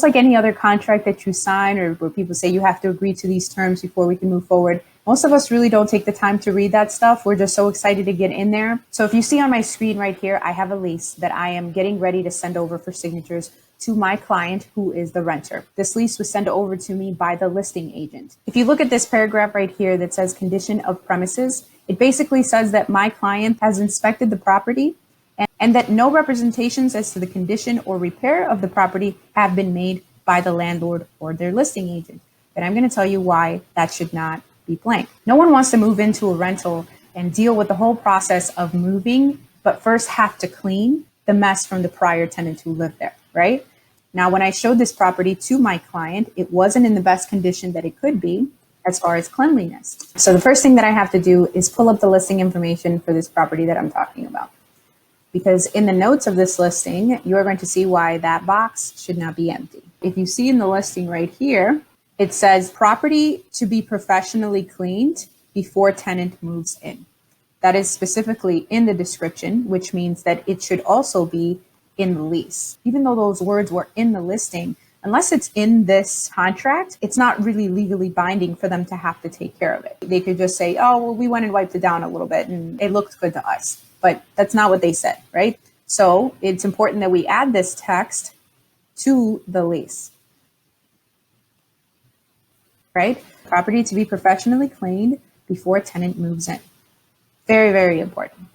just like any other contract that you sign or where people say you have to agree to these terms before we can move forward. Most of us really don't take the time to read that stuff. We're just so excited to get in there. So if you see on my screen right here, I have a lease that I am getting ready to send over for signatures to my client, who is the renter. This lease was sent over to me by the listing agent. If you look at this paragraph right here that says condition of premises, it basically says that my client has inspected the property and that no representations as to the condition or repair of the property have been made by the landlord or their listing agent. And I'm going to tell you why that should not be blank. No one wants to move into a rental and deal with the whole process of moving, but first have to clean the mess from the prior tenant who lived there, right? Now, when I showed this property to my client, it wasn't in the best condition that it could be as far as cleanliness. So the first thing that I have to do is pull up the listing information for this property that I'm talking about. Because in the notes of this listing, you're going to see why that box should not be empty. If you see in the listing right here, it says property to be professionally cleaned before tenant moves in. That is specifically in the description, which means that it should also be in the lease. Even though those words were in the listing, unless it's in this contract, it's not really legally binding for them to have to take care of it. They could just say, oh, well, we went and wiped it down a little bit and it looked good to us. But that's not what they said, right? So it's important that we add this text to the lease, right? Property to be professionally cleaned before tenant moves in. Very, very important.